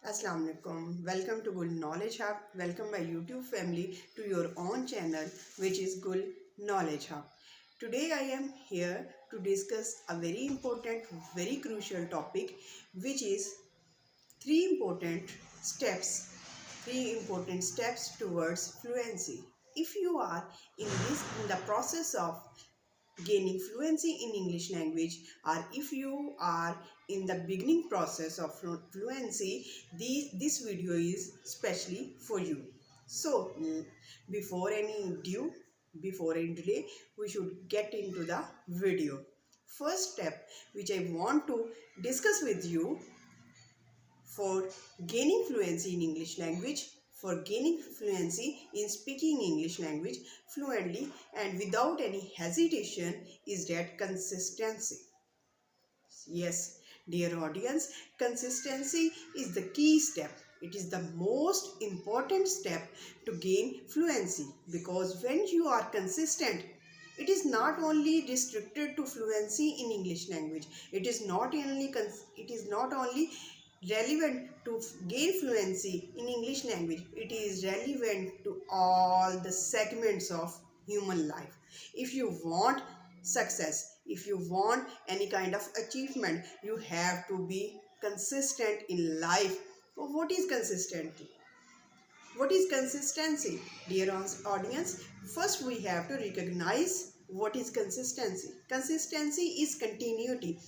Assalamu alaikum. Welcome to Gul Knowledge Hub. Welcome my YouTube family to your own channel, which is Gul Knowledge Hub. Today I am here to discuss a very important, very crucial topic, which is three important steps, three important steps towards fluency. If you are in the process of gaining fluency in English language, or if you are in the beginning process of fluency, this video is specially for you. So before any due before any delay, we should get into the video. First step which I want to discuss with you for gaining fluency in English language, for gaining fluency in speaking English language fluently and without any hesitation, is that consistency. Yes, dear audience, consistency is the key step. It is the most important step to gain fluency, because when you are consistent, it is not only restricted to fluency in English language. It is not only relevant to gain fluency in English language. It is relevant to all the segments of human life. If you want success, if you want any kind of achievement, you have to be consistent in life. So what is consistency? What is consistency, dear audience? First, we have to recognize what is consistency. Consistency is continuity.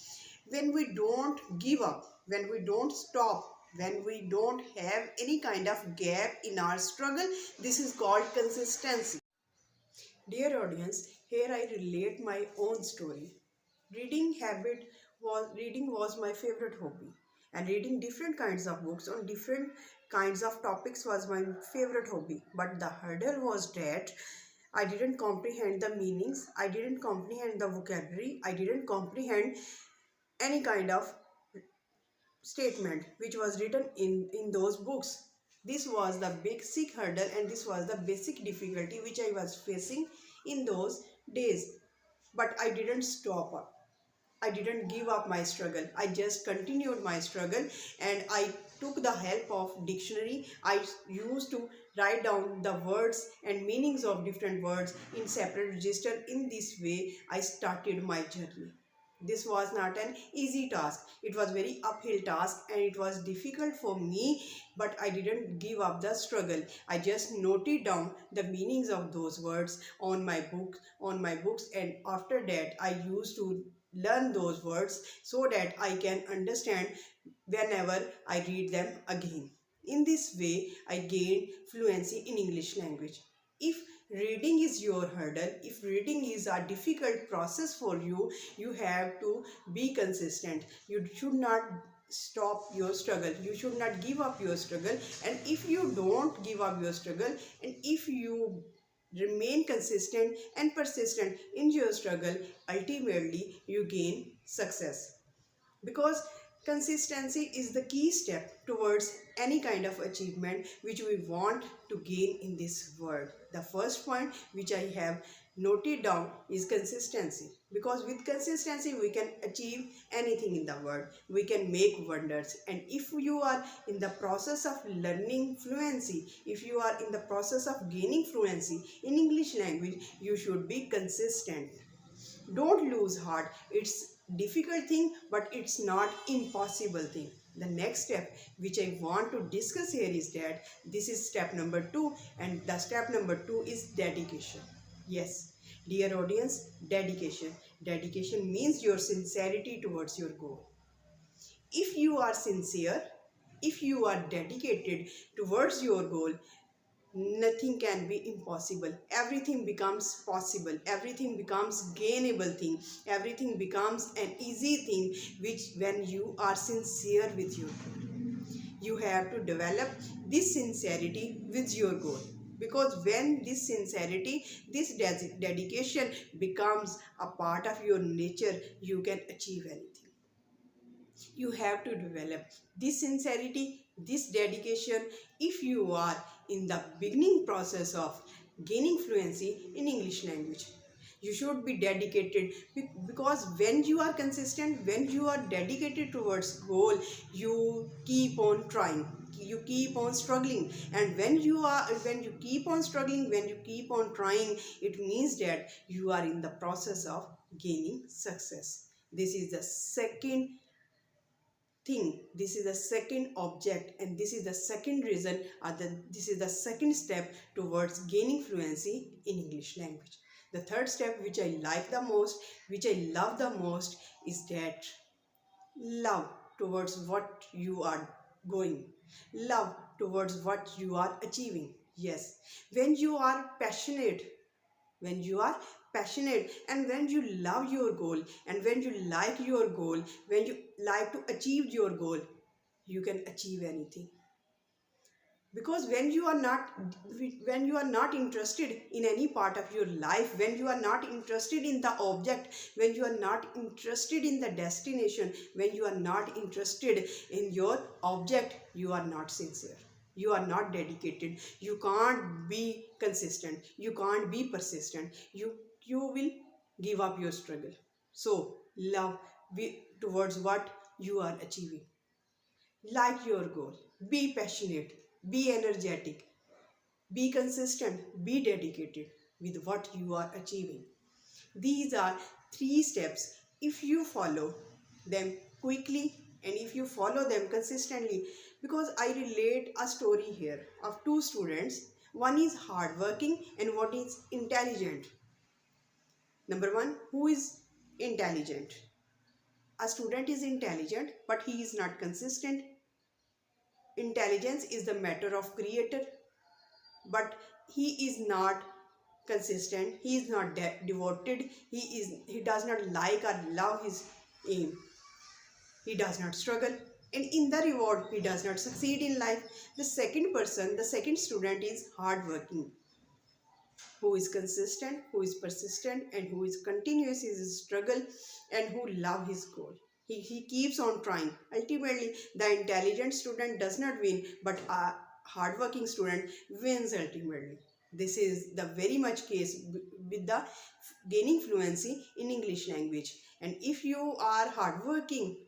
When we don't give up, when we don't stop, when we don't have any kind of gap in our struggle, this is called consistency. Dear audience, here I relate my own story. Reading was my favorite hobby, and reading different kinds of books on different kinds of topics was my favorite hobby. But the hurdle was that I didn't comprehend the meanings, I didn't comprehend the vocabulary, I didn't comprehend any kind of statement which was written in those books. This was the basic hurdle, and this was the basic difficulty which I was facing in those days. But I didn't stop up. I didn't give up my struggle. I just continued my struggle, and I took the help of dictionary. I used to write down the words and meanings of different words in separate register. In this way, I started my journey. This was not an easy task. It was very uphill task, and it was difficult for me, but I didn't give up the struggle. I just noted down the meanings of those words on my books, and after that I used to learn those words so that I can understand whenever I read them again. In this way, I gained fluency in English language. If reading is your hurdle, if reading is a difficult process for you, you have to be consistent. You should not stop your struggle. You should not give up your struggle. And if you don't give up your struggle, and if you remain consistent and persistent in your struggle, ultimately you gain success. Because consistency is the key step towards any kind of achievement which we want to gain in this world. The first point which I have noted down is consistency, because with consistency we can achieve anything in the world. We can make wonders. And if you are in the process of learning fluency, if you are in the process of gaining fluency in English language, you should be consistent. Don't lose heart. It's difficult thing, but it's not impossible thing. The next step which I want to discuss here is that this is step number 2, and the step number 2 is dedication. Yes, dear audience, dedication. Dedication means your sincerity towards your goal. If you are sincere, if you are dedicated towards your goal, nothing can be impossible. Everything becomes possible. Everything becomes gainable thing. Everything becomes an easy thing, which when you are sincere with your goal. You have to develop this sincerity with your goal, because when this sincerity, this dedication becomes a part of your nature, you can achieve anything. You have to develop this sincerity, this dedication, if you are in the beginning process of gaining fluency in English language. You should be dedicated, because when you are consistent, when you are dedicated towards goal, you keep on trying. you keep on struggling. And when you keep on struggling, when you keep on trying, it means that you are in the process of gaining success. This is the second thing, this is the second object, and this is the second reason, this is the second step towards gaining fluency in English language. The third step, which I like the most, which I love the most, is that love towards what you are going, love towards what you are achieving. Yes, when you are passionate, when you are passionate and when you love your goal, and when you like your goal, when you like to achieve your goal, you can achieve anything. Because when you are not interested in any part of your life, when you are not interested in the object, when you are not interested in the destination, when you are not interested in your object, you are not sincere, you are not dedicated, you can't be consistent, you can't be persistent, you will give up your struggle. So love towards what you are achieving, like your goal, be passionate, be energetic, be consistent, be dedicated with what you are achieving. These are three steps. If you follow them quickly and if you follow them consistently, because I relate a story here of two students. One is hardworking and one is intelligent. Number one, who is intelligent? A student is intelligent, but he is not consistent. Intelligence is the matter of creator, but he is not consistent, he is not devoted, he does not like or love his aim, he does not struggle, and in the reward he does not succeed in life. The second person, the second student, is hardworking, who is consistent, who is persistent, and who is continuous in his struggle, and who love his goal. He keeps on trying. Ultimately, the intelligent student does not win, but a hardworking student wins ultimately. This is the very much case with the gaining fluency in English language. And if you are hardworking,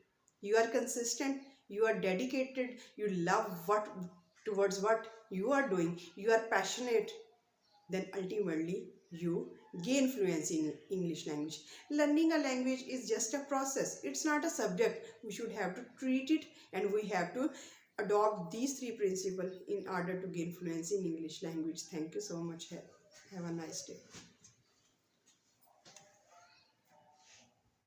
you are consistent, you are dedicated, you love what towards what you are doing, you are passionate, then ultimately you gain fluency in English language. Learning a language is just a process, it's not a subject. We should have to treat it, and we have to adopt these three principles in order to gain fluency in English language. Thank you so much. Have a nice day.